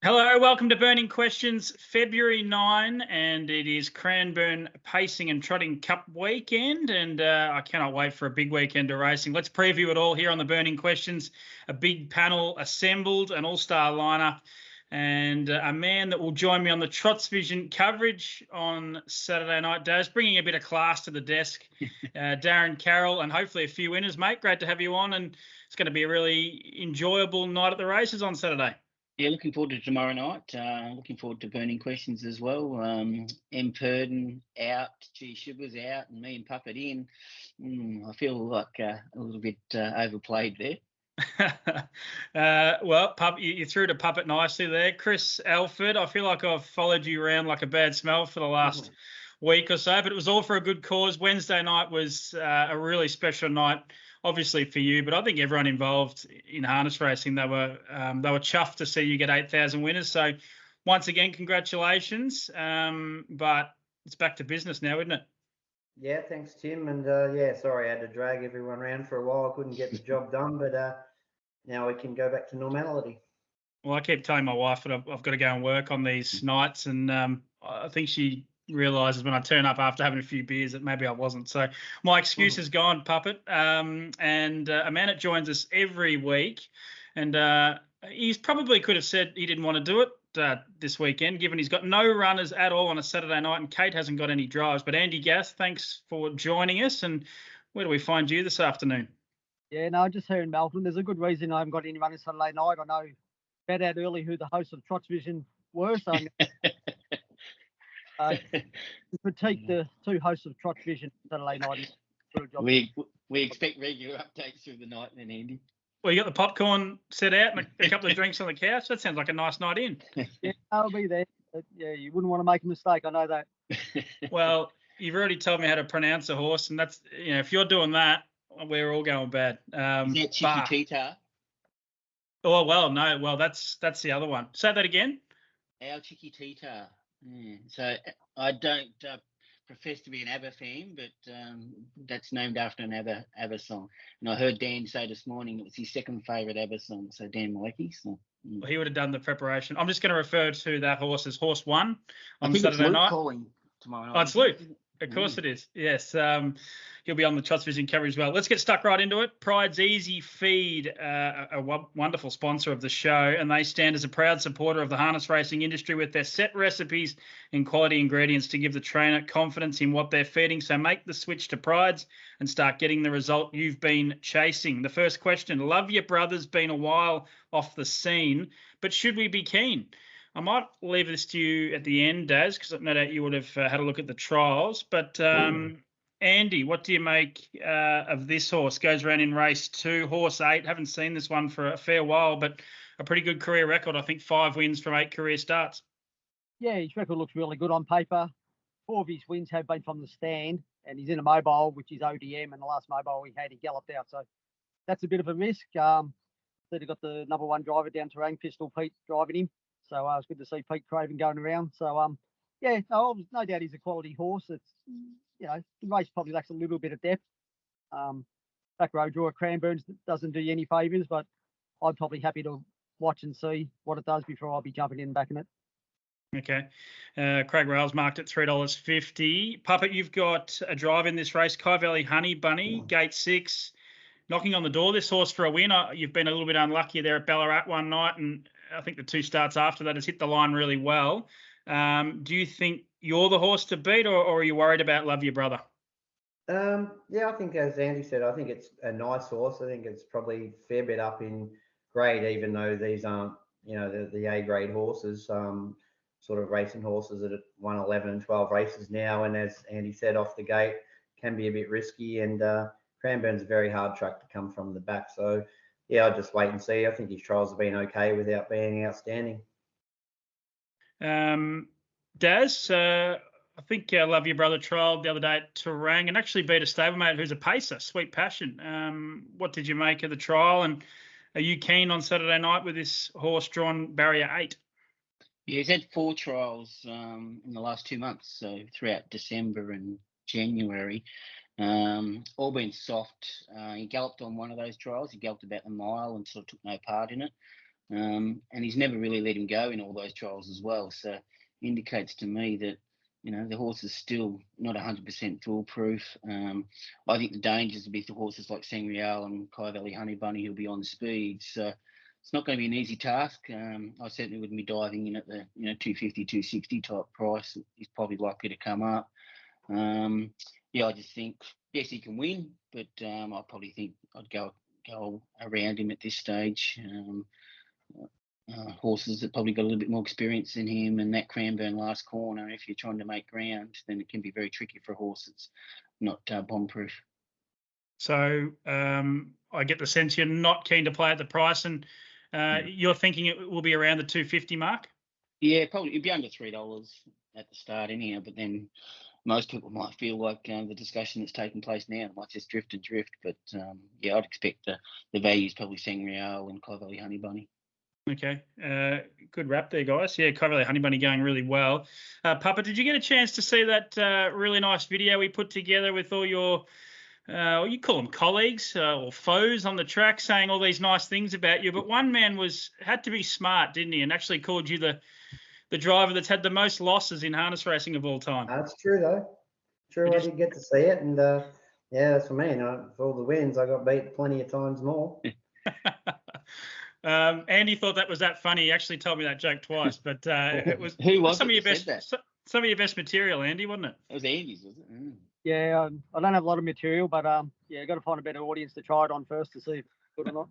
Hello, welcome to Burning Questions, February 9, and it is Cranbourne Pacing and Trotting Cup weekend, and I cannot wait for a big weekend of racing. Let's preview it all here on the Burning Questions. A big panel assembled, an all-star lineup, and a man that will join me on the Trots Vision coverage on Saturday night, Daz, bringing a bit of class to the desk. Darren, Carroll, and hopefully a few winners, mate. Great to have you on, and it's going to be a really enjoyable night at the races on Saturday. Yeah, looking forward to tomorrow night. Looking forward to Burning Questions as well. M. Purden out, G. Sugar's out, and me and Puppet in. I feel like a little bit overplayed there. Well, you threw to Puppet nicely there. Chris Alford, I feel like I've followed you around like a bad smell for the last week or so, but it was all for a good cause. Wednesday night was a really special night, obviously for you, but I think everyone involved in harness racing, they were chuffed to see you get 8,000 winners. So once again, congratulations. But it's back to business now, isn't it? Yeah, thanks, Tim. And sorry I had to drag everyone around for a while. I couldn't get the job done, but now we can go back to normality. Well, I keep telling my wife that I've got to go and work on these nights, and I think she realises when I turn up after having a few beers that maybe I wasn't. So my excuse is gone, Puppet. And a man that joins us every week, and he probably could have said he didn't want to do it this weekend, given he's got no runners at all on a Saturday night, and Kate hasn't got any drives. But Andy Gath, thanks for joining us. And where do we find you this afternoon? Yeah, no, just here in Melbourne. There's a good reason I haven't got any runners Saturday night. I know found out early who the hosts of Trots Vision were, so critique the two hosts of Trots Vision Saturday night. We expect regular updates through the night then, Andy. Well, you got the popcorn set out and a couple of drinks on the couch. That sounds like a nice night in. Yeah, I'll be there. But, yeah, you wouldn't want to make a mistake. I know that. Well, you've already told me how to pronounce a horse, and that's, if you're doing that, we're all going bad. Is that Chiquitita? Oh, well, no. Well, that's the other one. Say that again. Our Chiquitita. Yeah. So I don't profess to be an ABBA fan, but that's named after an ABBA song. And I heard Dan say this morning it was his second favourite ABBA song, so Dan Malecki. So, Well, he would have done the preparation. I'm just going to refer to that horse as Horse 1 on Saturday Saturday night. Calling tomorrow night. Oh, it's Luke. Of course it is. Yes. He'll be on the Trots Vision coverage as well. Let's get stuck right into it. Pride's Easy Feed, a wonderful sponsor of the show, and they stand as a proud supporter of the harness racing industry with their set recipes and quality ingredients to give the trainer confidence in what they're feeding. So make the switch to Pride's and start getting the result you've been chasing. The first question, Love Your Brother's been a while off the scene, but should we be keen? I might leave this to you at the end, Daz, because no doubt you would have had a look at the trials. But Andy, what do you make of this horse? Goes around in race 2, horse 8. Haven't seen this one for a fair while, but a pretty good career record. I think 5 wins from 8 career starts. Yeah, his record looks really good on paper. 4 of his wins have been from the stand, and he's in a mobile, which is ODM, and the last mobile he had, he galloped out. So that's a bit of a risk. They've got the number 1 driver down Terrain, Pistol Pete, driving him. So it was good to see Pete Craven going around. So, no doubt he's a quality horse. It's, the race probably lacks a little bit of depth. Back row draw at Cranbourne doesn't do you any favours, but I'm probably happy to watch and see what it does before I'll be jumping in and backing it. Okay. Craig Rails marked at $3.50. Puppet, you've got a drive in this race. Kai Valley Honey Bunny, gate 6, knocking on the door. This horse for a win. You've been a little bit unlucky there at Ballarat one night, and I think the 2 starts after that has hit the line really well. Do you think you're the horse to beat, or are you worried about Love Your Brother? I think, as Andy said, I think it's a nice horse. I think it's probably a fair bit up in grade, even though these aren't, the A-grade horses, sort of racing horses that have won 11 and 12 races now. And as Andy said, off the gate, can be a bit risky. And Cranbourne's a very hard track to come from the back. So, yeah, I'll just wait and see. I think his trials have been okay without being outstanding. Daz, I think Love Your Brother trialled the other day at Terang and actually beat a stablemate who's a pacer, Sweet Passion. What did you make of the trial, and are you keen on Saturday night with this horse drawn barrier 8? Yeah, he's had 4 trials in the last 2 months, so throughout December and January. All been soft. He galloped on one of those trials. He galloped about the mile and sort of took no part in it. and he's never really let him go in all those trials as well. So indicates to me that, the horse is still not 100% foolproof. I think the dangers with the horses like Sangreal and Kai Valley Honey Bunny who'll be on speed. So it's not going to be an easy task. I certainly wouldn't be diving in at the 250, 260 type price. He's probably likely to come up. I just think, yes, he can win, but I probably think I'd go around him at this stage. Horses that probably got a little bit more experience than him, and that Cranbourne last corner, if you're trying to make ground, then it can be very tricky for a horse that's not bomb-proof. So I get the sense you're not keen to play at the price, and you're thinking it will be around the 250 mark? Yeah, probably it'd be under $3 at the start anyhow, but then most people might feel like the discussion that's taking place now might just drift. But I'd expect the value is probably Sangreal and Kai Valley Honey Bunny. Okay, good wrap there, guys. Yeah, Carroll Honey Bunny going really well. Papa, did you get a chance to see that really nice video we put together with all your, you call them colleagues or foes on the track, saying all these nice things about you? But one man had to be smart, didn't he? And actually called you the driver that's had the most losses in harness racing of all time. That's true, though. True, I did get to see it, and that's what I mean. For all the wins, I got beat plenty of times more. Andy thought that was that funny. He actually told me that joke twice, but it was some of your best material, Andy, wasn't it? It was Andy's, was it? Mm. Yeah, I don't have a lot of material, but got to find a better audience to try it on first to see if it's good or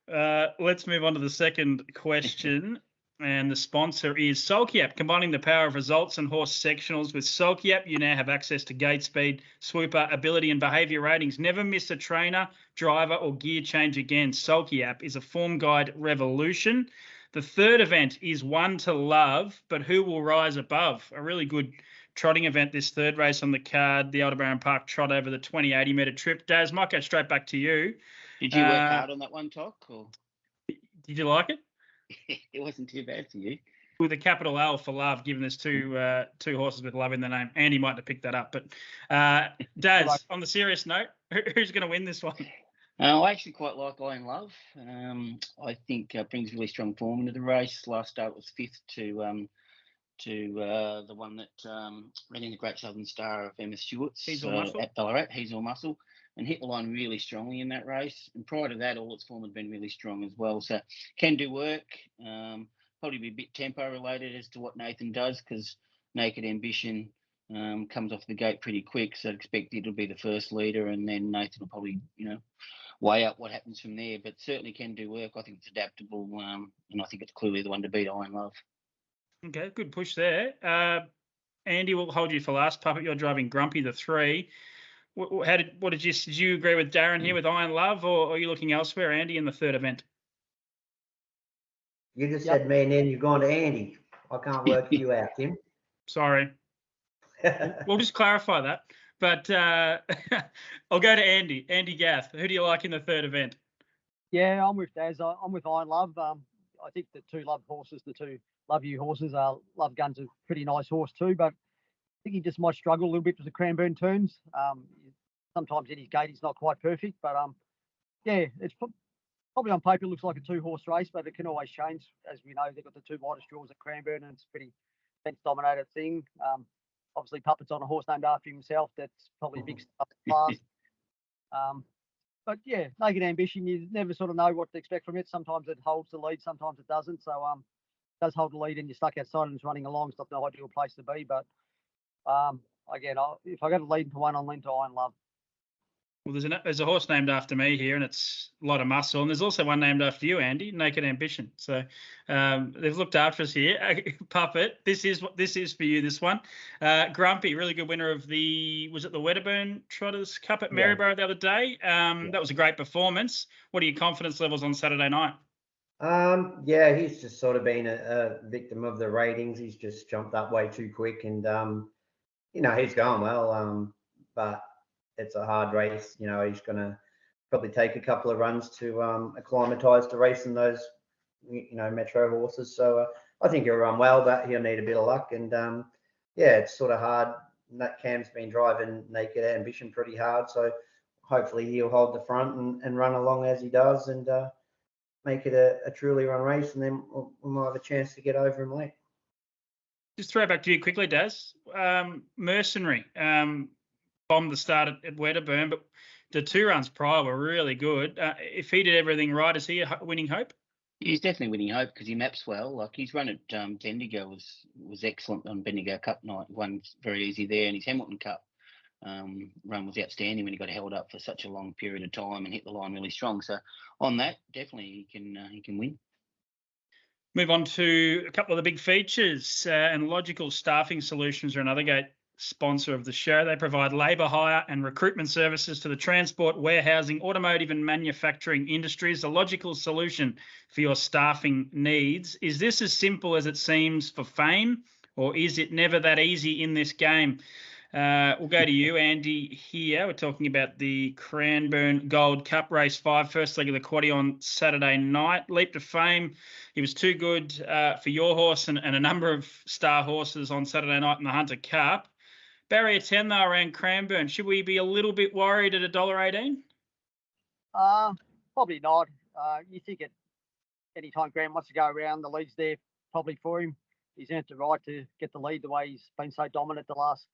not. Let's move on to the second question. And the sponsor is Sulky-App, combining the power of results and horse sectionals. With Sulky-App, you now have access to gate speed, swooper, ability and behaviour ratings. Never miss a trainer, driver or gear change again. Sulky-App is a form guide revolution. The third event is One to Love, but who will rise above? A really good trotting event, this third race on the card, the Aldebaran Park Trot over the 2080 metre trip. Daz, might go straight back to you. Did you work hard on that one, Toc? Or? Did you like it? It wasn't too bad for you. With a capital L for love, given there's two horses with love in the name. Andy might have picked that up. But Daz, on the serious note, who's going to win this one? I actually quite like Iron Love. I think brings really strong form into the race. Last start was fifth to the one that ran in the Great Southern Star of Emma Stewart's at Ballarat. He's all muscle. And hit the line really strongly in that race. And prior to that, all its form had been really strong as well. So can do work. Probably be a bit tempo related as to what Nathan does, because Naked Ambition comes off the gate pretty quick. So I'd expect it'll be the first leader, and then Nathan will probably, weigh up what happens from there. But certainly can do work. I think it's adaptable, and I think it's clearly the one to beat Iron Love. Okay, good push there. Andy, we'll hold you for last. Puppet, you're driving Grumpy the 3. Did you agree with Darren here with Iron Love, or are you looking elsewhere, Andy, in the third event? You just said me, and then you've gone to Andy. I can't work you out, Tim. Sorry. We'll just clarify that. But I'll go to Andy. Andy Gath. Who do you like in the third event? Yeah, I'm with Daz. I'm with Iron Love. I think the two Love horses, the two Love You horses, Love Gun's a pretty nice horse too, but I think he just might struggle a little bit with the Cranbourne turns. Sometimes in his gate he's not quite perfect, but it's probably on paper it looks like a 2-horse race, but it can always change. As we know, they've got the 2 widest draws at Cranbourne, and it's a pretty fence-dominated thing. Obviously, Puppet's on a horse named after himself. That's probably a big step class. But yeah, Naked Ambition, you never sort of know what to expect from it. Sometimes it holds the lead, sometimes it doesn't. So it does hold the lead and you're stuck outside and it's running along. It's not the ideal place to be, but again, if I got to lead into one, I'll lean to Iron Love. Well, there's a horse named after me here, and it's a lot of muscle. And there's also one named after you, Andy, Naked Ambition. So they've looked after us here. Puppet, this is for you. This one, Grumpy, really good winner of was it the Wedderburn Trotters Cup at Maryborough the other day? That was a great performance. What are your confidence levels on Saturday night? He's just sort of been a victim of the ratings. He's just jumped up way too quick, and he's going well. But it's a hard race. He's going to probably take a couple of runs to acclimatise to racing those, metro horses. So I think he'll run well, but he'll need a bit of luck. And it's sort of hard. Cam's been driving Naked Ambition pretty hard, so hopefully he'll hold the front and run along as he does. And make it a truly run race, and then we might have a chance to get over him late. Just throw back to you quickly, Daz. Mercenary bombed the start at Wedderburn, but the 2 runs prior were really good. If he did everything right, is he a winning hope? He's definitely winning hope because he maps well. Like his run at Bendigo was excellent on Bendigo Cup night. Won very easy there, and his Hamilton Cup run was outstanding when he got held up for such a long period of time and hit the line really strong. So on that, definitely he can win. Move on to a couple of the big features, and Logical Staffing Solutions are another great sponsor of the show. They provide labour hire and recruitment services to the transport, warehousing, automotive and manufacturing industries. A logical solution for your staffing needs. Is this as simple as it seems for Fame, or is it never that easy in this game? We'll go to you, Andy, here. We're talking about the Cranbourne Gold Cup Race 5, first leg of the quaddie on Saturday night. Leap to Fame. He was too good for your horse and a number of star horses on Saturday night in the Hunter Cup. Barrier 10, though, around Cranbourne. Should we be a little bit worried at $1.18? Probably not. You think at any time Graham wants to go around, the lead's there probably for him. He's earned the right to get the lead the way he's been so dominant the last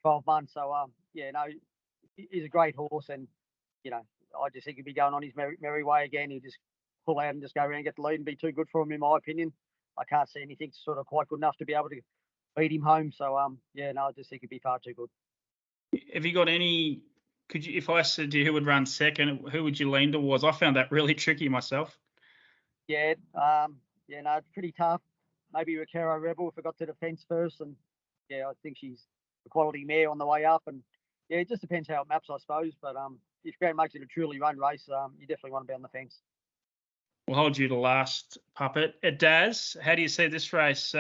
12 months. So, he's a great horse, and, I just think he'd be going on his merry way again. He'll just pull out and just go around and get the lead and be too good for him, in my opinion. I can't see anything sort of quite good enough to be able to beat him home. So, I just think it'd be far too good. Have you got any? If I said to you who would run second, who would you lean towards? I found that really tricky myself. Yeah, it's pretty tough. Maybe Carroll Rebel if I got to the fence first, and I think she's a quality mare on the way up, and it just depends how it maps, I suppose. But if Grant makes it a truly run race, you definitely want to be on the fence. We'll hold you to last, Puppet. Daz, how do you see this race?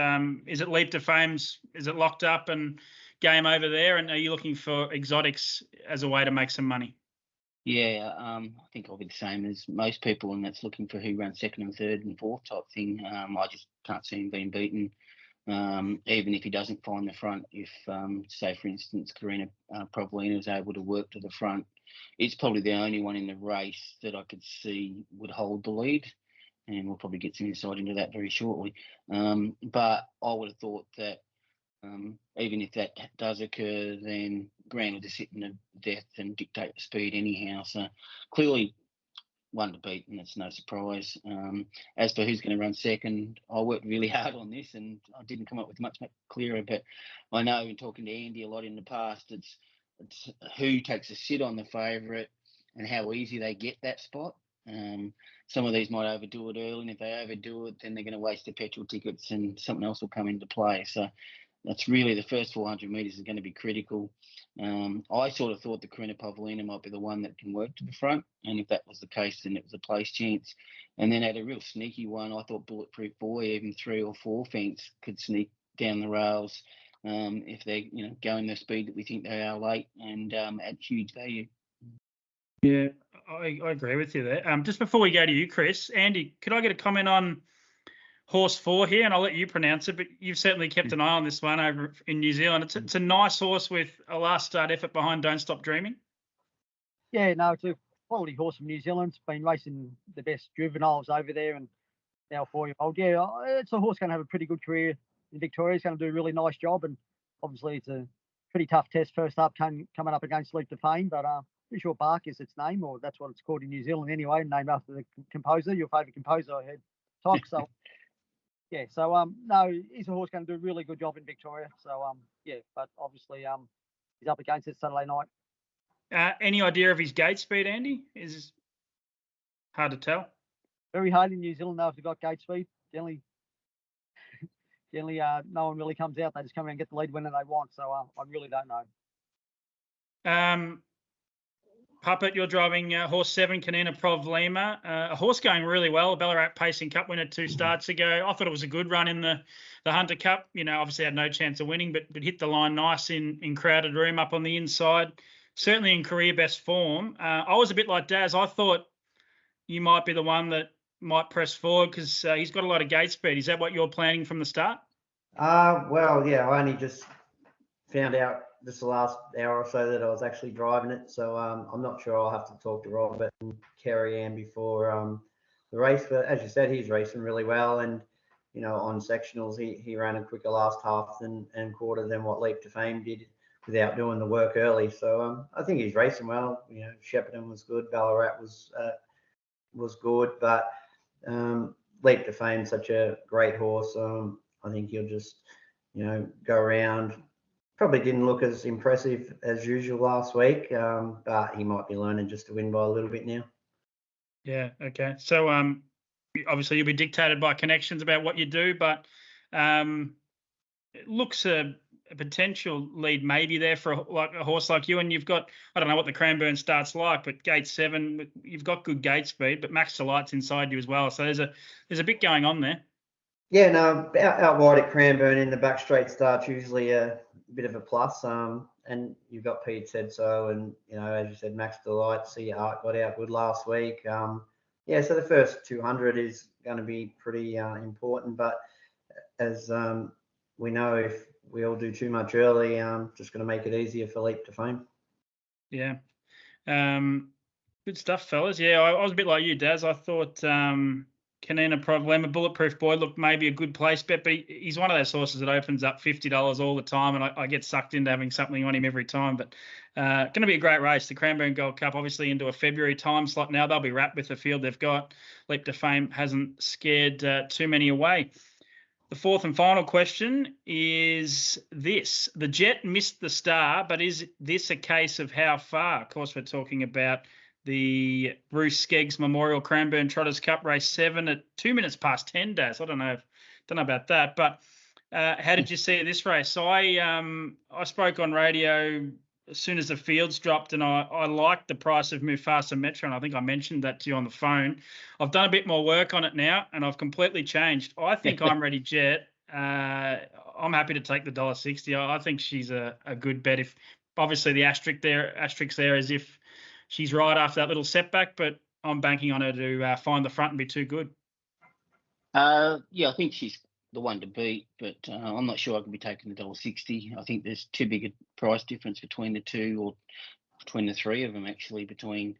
Is it Leap to Fame's? Is it locked up and game over there? And are you looking for exotics as a way to make some money? Yeah, I think I'll be the same as most people, and that's looking for who runs second and third and fourth type thing. I just can't see him being beaten, even if he doesn't find the front. If, say, for instance, Karina Provolina is able to work to the front, it's probably the only one in the race that I could see would hold the lead, and we'll probably get some insight into that very shortly. But I would have thought that even if that does occur, then Grant will just sit in the death and dictate the speed anyhow. So clearly one to beat, and it's no surprise. As for who's going to run second, I worked really hard on this, and I didn't come up with much clearer. But I know in talking to Andy a lot in the past, it's who takes a sit on the favourite and how easy they get that spot. Some of these might overdo it early, and if they overdo it, then they're going to waste their petrol tickets, and something else will come into play. So that's really the first 400 metres is going to be critical. I sort of thought the Karina Pavlina might be the one that can work to the front, and if that was the case, then it was a place chance. And then at a real sneaky one, I thought Bulletproof Boy, even 3 or 4 fence, could sneak down the rails if they're going the speed that we think they are late, and at huge value. Yeah, I agree with you there. Just before we go to you, Chris, Andy, could I get a comment on horse 4 here, and I'll let you pronounce it, but you've certainly kept an eye on this one over in New Zealand. It's a nice horse with a last start effort behind Don't Stop Dreaming. Yeah, no, it's a quality horse from New Zealand. It's been racing the best juveniles over there, and now 4-year-old. Yeah, it's a horse going to have a pretty good career in Victoria. It's going to do a really nice job, and obviously it's a pretty tough test first up coming up against Leap to Fame, but pretty sure Bark is its name, or that's what it's called in New Zealand anyway, named after the composer, your favourite composer, I heard, Tok. So yeah, so no, he's a horse going to do a really good job in Victoria. So but obviously he's up against it Saturday night. Any idea of his gate speed, Andy? Is hard to tell. Very hard in New Zealand though if they've got gate speed. Generally, no one really comes out. They just come around and get the lead whenever they want. So I really don't know. Puppet, you're driving horse 7, Kanina Provlima. A horse going really well, a Ballarat Pacing Cup winner 2 starts ago. I thought it was a good run in the Hunter Cup. Obviously had no chance of winning, but hit the line nice in crowded room up on the inside. Certainly in career best form. I was a bit like Daz. I thought you might be the one that might press forward because he's got a lot of gate speed. Is that what you're planning from the start? Well, yeah, I only just found out this last hour or so that I was actually driving it, so I'm not sure. I'll have to talk to Robert and Kerry Ann before the race. But as you said, he's racing really well, and on sectionals he ran a quicker last half and quarter than what Leap to Fame did without doing the work early. So I think he's racing well. Shepparton was good, Ballarat was good, but Leap to Fame, such a great horse. I think he'll just go around. Probably didn't look as impressive as usual last week, but he might be learning just to win by a little bit now. Yeah. Okay. So obviously you'll be dictated by connections about what you do, but it looks a potential lead maybe there for a horse like you. And you've got, I don't know what the Cranbourne start's like, but gate 7, you've got good gate speed, but Max Delight's inside you as well. So there's a bit going on there. Yeah, no, out wide at Cranbourne in the back straight start's usually a bit of a plus. And you've got Pete said so, and as you said, Max Delight, See Art got out good last week. Yeah, so the first 200 is going to be pretty important, but as we know, if we all do too much early, just going to make it easier for Leap to Fame. Yeah. Good stuff, fellas. Yeah, I was a bit like you, Daz. I thought Canina Problema, Bulletproof Boy, looked maybe a good place bet, but he's one of those horses that opens up $50 all the time, and I get sucked into having something on him every time. But going to be a great race. The Cranbourne Gold Cup, obviously into a February time slot now. They'll be wrapped with the field they've got. Leap to Fame hasn't scared too many away. The fourth and final question is this. The Jet missed the star, but is this a case of how far? Of course, we're talking about the Bruce Skeggs Memorial Cranbourne Trotters Cup race 7 at 2 minutes past 10 days. I don't know about that, but how did you see this race? So I spoke on radio as soon as the fields dropped, and I liked the price of Mufasa Metro, and I think I mentioned that to you on the phone. I've done a bit more work on it now, and I've completely changed. I think I'm Ready Jet. I'm happy to take the $1.60. I think she's a good bet. If obviously the asterisk there is if she's right after that little setback, but I'm banking on her to find the front and be too good. Yeah, I think she's the one to beat, but I'm not sure I can be taking the $1.60. I think there's too big a price difference between the two, or between the three of them actually. Between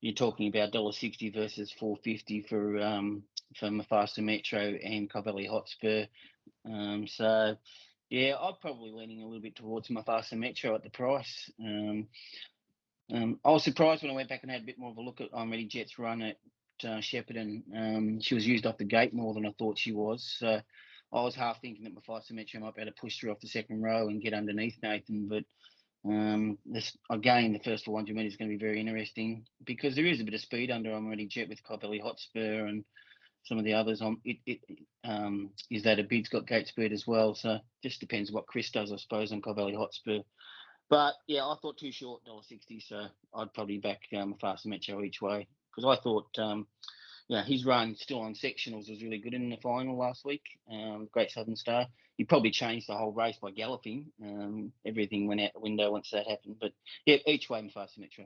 you're talking about $1.60 versus $4.50 for Mufasa Metro and Covelli Hotspur. So yeah, I'm probably leaning a little bit towards Mufasa Metro at the price. I was surprised when I went back and had a bit more of a look at I'm Ready Jet's run at Shepparton. She was used off the gate more than I thought she was. So I was half thinking that Mufasa Metro might be able to push through off the second row and get underneath Nathan. But again, the first 400 metres is going to be very interesting because there is a bit of speed under I'm Ready Jet with Covelli Hotspur and some of the others. Is that a bid's got gate speed as well. So just depends what Chris does, I suppose, on Covelli Hotspur. But yeah, I thought too short, $1.60, so I'd probably back Mufasa Metro each way because I thought, his run still on sectionals was really good in the final last week. Great Southern Star. He probably changed the whole race by galloping. Everything went out the window once that happened. But yeah, each way Mufasa Metro.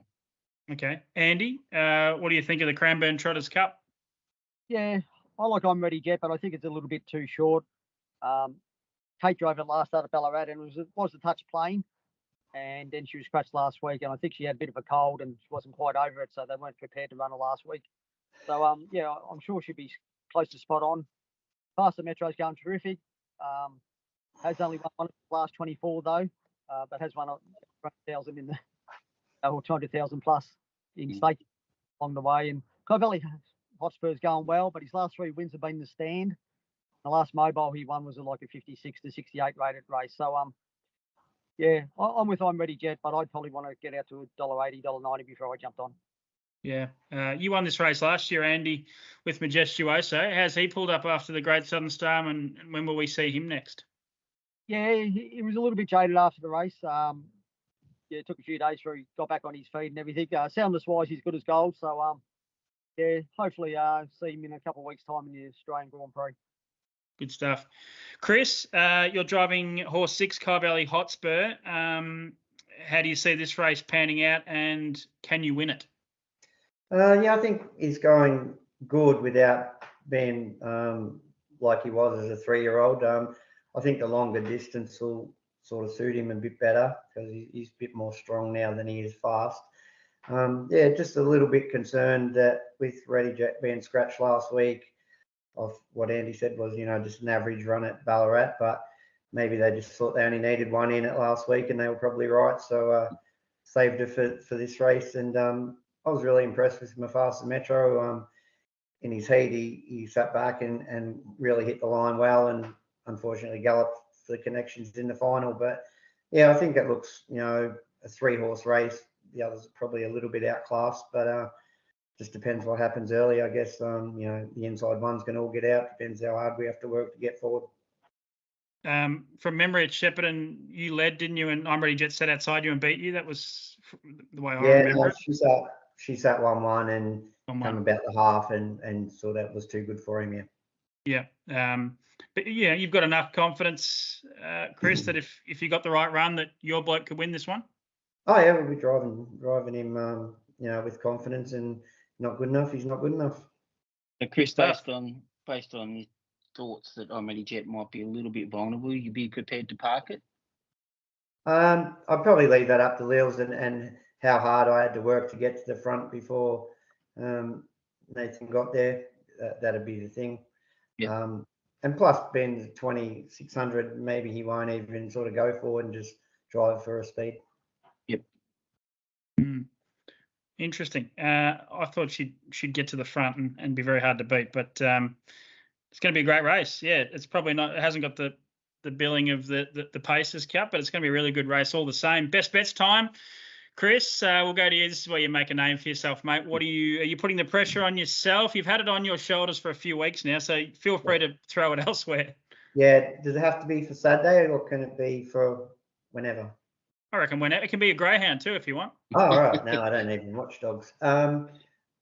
Okay, Andy, what do you think of the Cranbourne Trotters Cup? Yeah, I like I'm Ready Jet, but I think it's a little bit too short. Kate drove it last start at Ballarat and was a touch plain. And then she was scratched last week, and I think she had a bit of a cold and she wasn't quite over it, so they weren't prepared to run her last week. So, I'm sure she'll be close to spot on. Faster Metro's going terrific. Has only won one of the last 24, though, but has won 200,000 in or 200,000 plus in state along the way. And Covelli Hotspur's going well, but his last 3 wins have been the stand. The last mobile he won was like a 56 to 68 rated race. So, yeah, I'm with I'm Ready Jet, but I'd probably want to get out to $1.80, $1.90 before I jumped on. Yeah. You won this race last year, Andy, with Majestuoso. How's he pulled up after the Great Southern Star, and when will we see him next? Yeah, he was a little bit jaded after the race. It took a few days before he got back on his feet and everything. Soundness-wise, he's good as gold. So, hopefully see him in a couple of weeks' time in the Australian Grand Prix. Good stuff. Chris, you're driving horse 6, Covelli Hotspur. How do you see this race panning out, and can you win it? I think he's going good without being like he was as a 3-year-old. I think the longer distance will sort of suit him a bit better because he's a bit more strong now than he is fast. Yeah, just a little bit concerned that with Ready Jet being scratched last week, of what Andy said was, just an average run at Ballarat, but maybe they just thought they only needed one in it last week, and they were probably right. So saved her for this race, and I was really impressed with Mufasa Metro. In his heat, he sat back and really hit the line well, and unfortunately galloped for the connections in the final. But yeah, I think it looks, a 3-horse race. The others are probably a little bit outclassed, but just depends what happens early. I guess, the inside one's going to all get out. Depends how hard we have to work to get forward. From memory at Shepparton, you led, didn't you? And I'm Ready Jet sat outside you and beat you. That was the way I remember it. She sat 1-1 and come about the half and so that was too good for him. Yeah. But yeah, you've got enough confidence, Chris, that if you got the right run, that your bloke could win this one. Oh yeah, we'll be driving him, with confidence, and not good enough. He's not good enough. So Chris, based on your thoughts that I'm Ready Jet might be a little bit vulnerable, you'd be prepared to park it? I'd probably leave that up to Lils and how hard I had to work to get to the front before Nathan got there. That'd be the thing. Yeah. And plus, being 2600, maybe he won't even sort of go forward and just drive for a speed. Yep. Interesting. I thought she'd get to the front and be very hard to beat, but it's going to be a great race. Yeah, it's probably not. It hasn't got the billing of the Pacers Cup, but it's going to be a really good race all the same. Best bets time, Chris. We'll go to you. This is where you make a name for yourself, mate. Are you putting the pressure on yourself? You've had it on your shoulders for a few weeks now, so feel free to throw it elsewhere. Yeah. Does it have to be for Saturday, or can it be for whenever? I reckon whenever. It can be a greyhound too if you want. Oh, right. No, I don't even watch dogs. I'll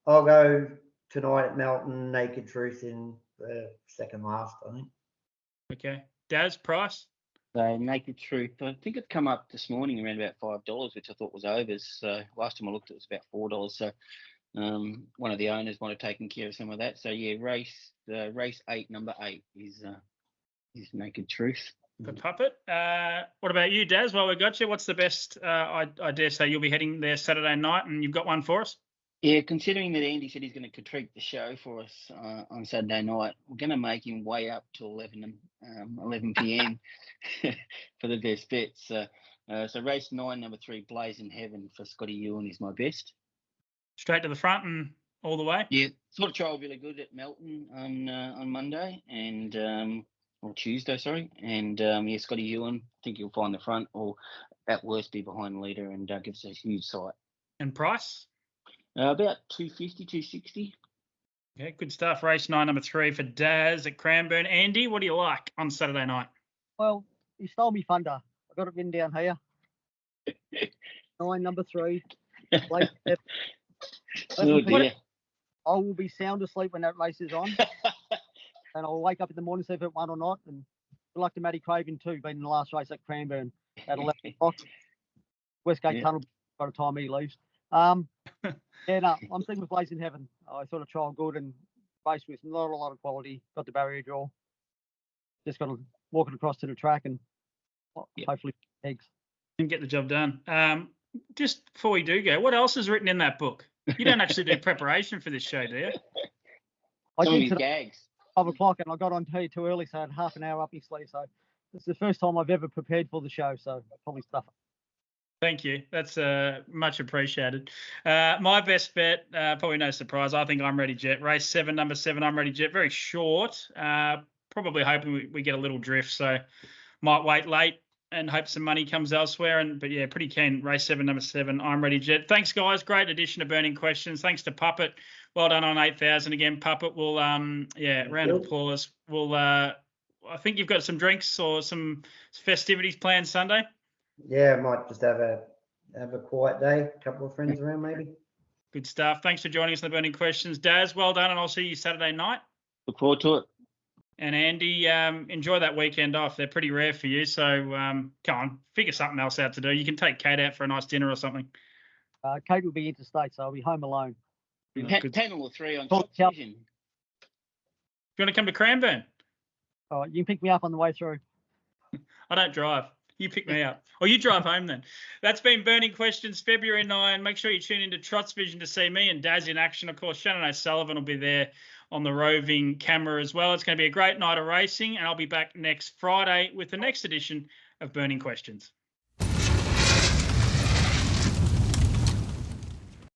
go tonight at Melton, Naked Truth in the second last, I think. Okay. Daz, price? So Naked Truth, I think it come up this morning around about $5, which I thought was overs. So last time I looked, it was about $4. So one of the owners might have taken care of some of that. So yeah, race 8, number 8 is Naked Truth. For Puppet. What about you, Daz? While we got you, what's the best? I dare say you'll be heading there Saturday night, and you've got one for us. Yeah, considering that Andy said he's going to critique the show for us on Saturday night, we're going to make him way up to 11 p.m. for the best bets. So race 9, number 3, Blazing Heaven for Scotty Ewan is my best. Straight to the front and all the way? Yeah, thought trial really good at Melton on Monday or Tuesday, sorry. And Scotty Ewan, I think he'll find the front or at worst be behind the leader and give us a huge sight. And price? About 250, 260. Yeah, good stuff. Race 9, number 3 for Daz at Cranbourne. Andy, what do you like on Saturday night? Well, he stole me thunder. I got it written down here. 9, number 3. I will be sound asleep when that race is on. And I'll wake up in the morning, see if it won or not. And good luck to Matty Craven too, being in the last race at Cranbourne at 11 o'clock. Westgate Tunnel by the time he leaves. I'm sticking with Blazing Heaven. I sort of trial good and race with not a lot of quality. Got the barrier draw. Just got to walk it across to the track and hopefully eggs. And get the job done. Just before we do go, what else is written in that book? You don't actually do preparation for this show, do you? I did gags. 5 o'clock and I got on too early, so I had half an hour up my sleeve. So it's the first time I've ever prepared for the show, so I'll probably stuff it. Thank you. That's much appreciated. My best bet, probably no surprise. I think I'm Ready Jet. Race 7, number 7, I'm Ready Jet. Very short. Probably hoping we get a little drift, so might wait late and hope some money comes elsewhere. But yeah, pretty keen. Race 7, number 7, I'm Ready Jet. Thanks, guys. Great addition to Burning Questions. Thanks to Puppet. Well done on 8,000 again, Puppet. We'll round of applause. We'll I think you've got some drinks or some festivities planned Sunday. Yeah, I might just have a quiet day. A couple of friends around, maybe. Good stuff. Thanks for joining us on the Burning Questions. Daz, well done, and I'll see you Saturday night. Look forward to it. And Andy, enjoy that weekend off. They're pretty rare for you, so come on, figure something else out to do. You can take Kate out for a nice dinner or something. Kate will be interstate, so I'll be home alone. Panel of 3 on top vision. You want to come to Cranbourne? Oh, you can pick me up on the way through. I don't drive. You pick me up. Or you drive home then. That's been Burning Questions, February 9. Make sure you tune into Trots Vision to see me and Daz in action. Of course, Shannon O'Sullivan will be there on the roving camera as well. It's going to be a great night of racing, and I'll be back next Friday with the next edition of Burning Questions.